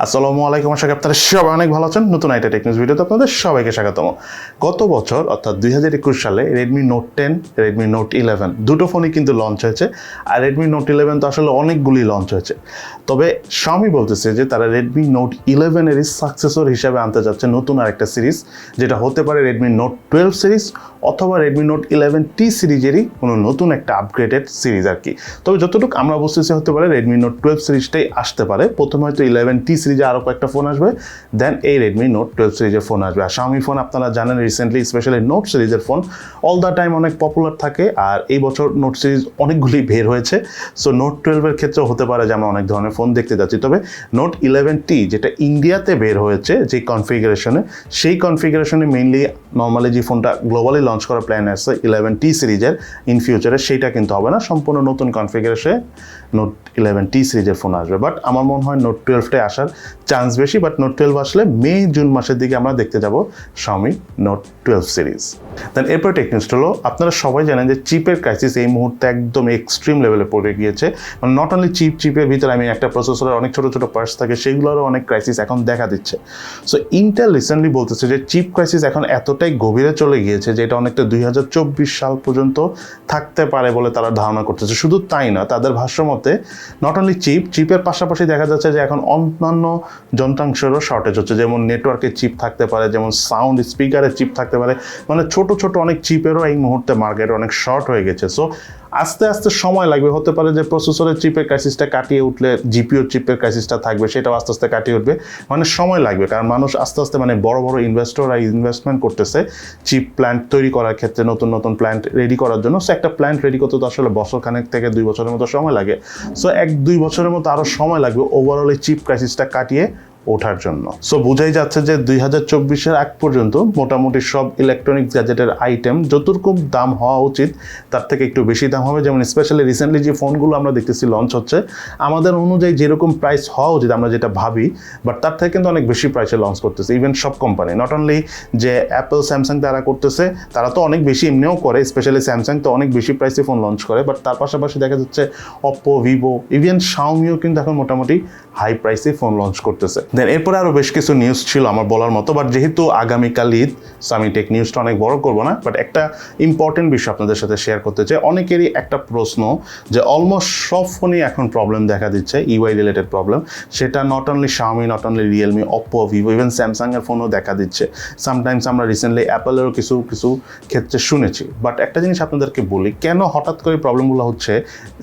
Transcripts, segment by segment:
আসসালামু আলাইকুম, আশা করি আপনারা সবাই অনেক ভালো আছেন। নতুন একটা টেকনিক্স ভিডিওতে আপনাদের সবাইকে স্বাগতম। গত বছর অর্থাৎ 2021 সালে রেডমি নোট 10, রেডমি নোট 11 দুটো ফোনই কিন্তু লঞ্চ হয়েছে। আর রেডমি নোট 11 তো আসলে অনেকগুলি লঞ্চ হয়েছে। তবে Xiaomi বলতেছে যে তারা রেডমি নোট 11 এরই সাকসেসর হিসাবে আনতে যাচ্ছে নতুন আরেকটা সিরিজ, যেটা হতে পারে রেডমি নোট 12 সিরিজ অথবা রেডমি নোট 11T সিরিজেরই কোনো নতুন একটা আপগ্রেডেড সিরিজ আর কি। তবে যতটুকু আমরা বুঝতেছি হতে পারে রেডমি নোট 12 সিরিজটাই আসতে পারে। প্রথমে হয়তো 11T সিরিজে আরও কয়েকটা ফোন আসবে, দেন এই রেডমি নোট 12 সিরিজের ফোন আসবে। আর Xiaomi ফোন আপনারা জানেন রিসেন্টলি স্পেশালি নোট সিরিজের ফোন অল দ্য টাইম অনেক পপুলার থাকে। আর এই বছর নোট সিরিজ অনেকগুলি বের হয়েছে। সো নোট 12-এর ক্ষেত্রেও হতে পারে যে আমরা অনেক ধরনের ফোন দেখতে যাচ্ছি। তবে নোট 11T যেটা ইন্ডিয়াতে বের হয়েছে যে কনফিগারেশনে, সেই কনফিগারেশনে মেইনলি নর্মালি যে ফোনটা গ্লোবালি লঞ্চ করার প্ল্যান আছে 11T সিরিজের ইন ফিউচারে, সেইটা কিন্তু হবে না। সম্পূর্ণ নতুন কনফিগারেশনে নোট 11T সিরিজের ফোন আসবে। বাট আমার মনে হয় নোট 12টাই আসার চান্স বেশি। বাট নোট 12 আসলে জুন মাসের দিকে আমরা দেখতে যাব Xiaomi নোট 12 সিরিজ। দেন এরপর টেকনিক্স হলো, আপনারা সবাই জানেন যে চিপের ক্রাইসিস এই মুহূর্তে একদম এক্সট্রিম লেভেলে পড়ে গিয়েছে। মানে নট অনলি চিপের ভিতরে একটা প্রসেসরের অনেক ছোটো ছোটো পার্টস থাকে, সেগুলোরও অনেক ক্রাইসিস এখন দেখা দিচ্ছে। সো ইন্টেল রিসেন্টলি বলতেছে যে চিপ ক্রাইসিস এখন এতটাই গভীরে চলে গিয়েছে যে এটা অনেকটা 2024 সাল পর্যন্ত থাকতে পারে বলে তারা ধারণা করতেছে। শুধু তাই না, তাদের ভাষ্য মতে নট অনলি চিপের পাশাপাশি দেখা যাচ্ছে যে এখন অন্যান্য যন্ত্রাংশেরও শর্টেজ হচ্ছে। যেমন নেটওয়ার্কের চিপ থাকতে পারে, যেমন সাউন্ড স্পিকারের চিপ থাকতে পারে। মানে ছোট ছোট অনেক চিপেরও এই মুহূর্তে মার্কেটে অনেক শর্ট হয়ে গেছে। সো আস্তে আস্তে সময় লাগবে। হতে পারে যে প্রসেসরের চিপের ক্রাইসিসটা কাটিয়ে উঠলে জিপিওর চিপের ক্রাইসিসটা থাকবে, সেটাও আস্তে আস্তে কাটিয়ে উঠবে। মানে সময় লাগবে, কারণ মানুষ আস্তে আস্তে বড় বড় ইনভেস্টররা ইনভেস্টমেন্ট করতেছে চিপ প্ল্যান্ট তৈরি করার ক্ষেত্রে, নতুন নতুন প্ল্যান্ট রেডি করার জন্য। সো একটা প্ল্যান্ট রেডি করতে তো আসলে বছরখানেক থেকে 2 বছরের মতো সময় লাগে। সো 1-2 বছরের মতো আরও সময় লাগবে ওভারঅল এই চিপ ক্রাইসিসটা কাটিয়ে ওঠার জন্য। সো বোঝাই যাচ্ছে যে 2024-এর আগ পর্যন্ত মোটামুটি সব ইলেকট্রনিক্স গ্যাজেটের আইটেম যতটুকু দাম হওয়া উচিত তার থেকে একটু বেশি দাম হবে। যেমন স্পেশালি রিসেন্টলি যে ফোনগুলো আমরা দেখতেছি লঞ্চ হচ্ছে, আমাদের অনুযায়ী যেরকম প্রাইস হওয়া উচিত আমরা যেটা ভাবি, বাট তার থেকে কিন্তু অনেক বেশি প্রাইসে লঞ্চ করতেছে ইভেন সব কোম্পানি। নট অনলি যে অ্যাপল, স্যামসাং তারা করতেছে, তারা তো অনেক বেশি এমনিও করে। স্পেশালি স্যামসাং তো অনেক বেশি প্রাইসে ফোন লঞ্চ করে, বাট তার পাশাপাশি দেখা যাচ্ছে অপ্পো, ভিভো, ইভেন Xiaomiও কিন্তু এখন মোটামুটি হাই প্রাইসে ফোন লঞ্চ করতেছে। দেন এরপরে আরও বেশ কিছু নিউজ ছিল আমার বলার মতো, বাট যেহেতু আগামীকাল ঈদ, সো আমি টেক নিউজটা অনেক বড় করবো না। বাট একটা ইম্পর্টেন্ট বিষয় আপনাদের সাথে শেয়ার করতে চাই। অনেকেরই একটা প্রশ্ন যে অলমোস্ট সব ফোনই এখন প্রবলেম দেখা দিচ্ছে, ইউআই রিলেটেড প্রবলেম। সেটা not only Xiaomi, not only Realme, Oppo, Vivo, even স্যামসাংয়ের ফোনও দেখা দিচ্ছে। সামটাইমস আমরা রিসেন্টলি অ্যাপেলেরও কিছু ক্ষেত্রে শুনেছি। বাট একটা জিনিস আপনাদেরকে বলি, কেন হঠাৎ করে প্রবলেমগুলো হচ্ছে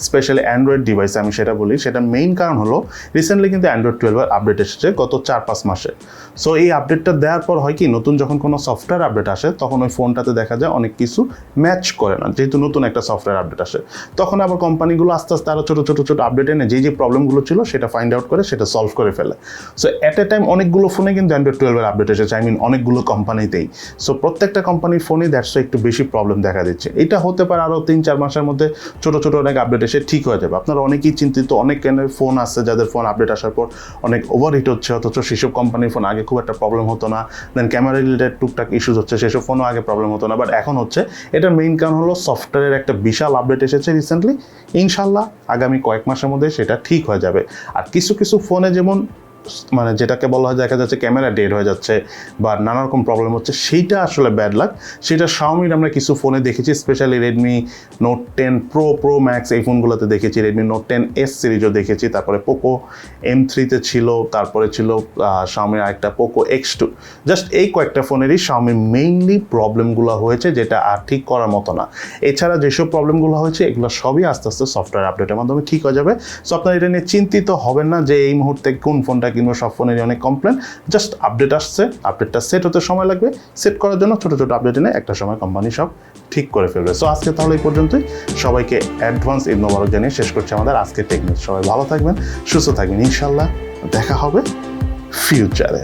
স্পেশালি অ্যান্ড্রয়েড ডিভাইসে, আমি সেটা বলি। সেটা মেইন কারণ হলো রিসেন্টলি কিন্তু অ্যান্ড্রয়েড 12-এর আপডেট এসেছে গত 4-5 মাসে। সো এই আপডেটটা দেওয়ার পর হয় কি, নতুন যখন কোনো সফটওয়্যার আপডেট আসে তখন ওই ফোনটাতে দেখা যায় অনেক কিছু ম্যাচ করে না, যেহেতু নতুন একটা সফটওয়্যার আপডেট আসে। তখন আবার কোম্পানিগুলো আস্তে আস্তে আরও ছোটো আপডেট এনে যে প্রবলেমগুলো ছিল সেটা ফাইন্ড আউট করে সেটা সলভ করে ফেলে। সো অ্যাট এ টাইম অনেকগুলো ফোনে কিন্তু অ্যান্ড্রয়েড 12-এর আপডেট এসেছে, অনেকগুলো কোম্পানিতেই। সো প্রত্যেকটা কোম্পানির ফোনই দ্যাটস একটু বেশি প্রবলেম দেখা দিচ্ছে। এটা হতে পারে আরও 3-4 মাসের মধ্যে ছোটো অনেক আপডেট এসে ঠিক হয়ে যাবে। আপনারা অনেকেই চিন্তিত, অনেক ফোন আছে যাদের ফোন আপডেট আসার পর অনেক ওভারহিট হচ্ছে, অথচ সেসব কোম্পানির ফোন আগে খুব একটা প্রবলেম হতো না। দেন ক্যামেরা রিলেটেড টুকটাক ইস্যুস হচ্ছে, সেসব ফোনও আগে প্রবলেম হতো না, বাট এখন হচ্ছে। এটার মেইন কারণ হলো সফটওয়্যারের একটা বিশাল আপডেট এসেছে রিসেন্টলি। ইনশাল্লাহ আগামী কয়েক মাসের মধ্যে সেটা ঠিক হয়ে যাবে। আর কিছু ফোনে যেমন যেটাকে বলা হয় দেখা যাচ্ছে ক্যামেরা ডেড হয়ে যাচ্ছে বা নানা রকম প্রবলেম হচ্ছে, সেইটা আসলে ব্যাড লাক। সেটা Xiaomi আমরা কিছু ফোনে দেখেছি, specially Redmi note 10 pro max এই ফোনগুলোতে দেখেছি, রেডমি নোট 10S সিরিজও দেখেছি, তারপরে পোকো M3-তে ছিল, তারপরে ছিল Xiaomi আরেকটা পোকো X2। জাস্ট এই কয়েকটা ফোনেরই Xiaomi মেইনলি প্রবলেমগুলো হয়েছে, যেটা আর ঠিক করার মতো না। এছাড়া যেসব প্রবলেমগুলো হয়েছে এগুলো সবই আস্তে আস্তে সফটওয়্যার আপডেটের মাধ্যমে ঠিক হয়ে যাবে। সো আপনারা এটা নিয়ে চিন্তিত হবেন না যে এই মুহূর্তে কোন ফোনটা কিংবা সব ফোনেরই অনেক কমপ্লেন। জাস্ট আপডেট আসছে, আপডেটটা সেট হতে সময় লাগবে। সেট করার জন্য ছোটো আপডেট এনে একটা সময় কোম্পানি সব ঠিক করে ফেলবে। সো আজকে তাহলে এই পর্যন্তই। সবাইকে অ্যাডভান্স ঈদ মোবারক জানিয়ে শেষ করছি আমাদের আজকের টেকনিক। সবাই ভালো থাকবেন, সুস্থ থাকবেন, ইনশাল্লাহ দেখা হবে ফিউচারে।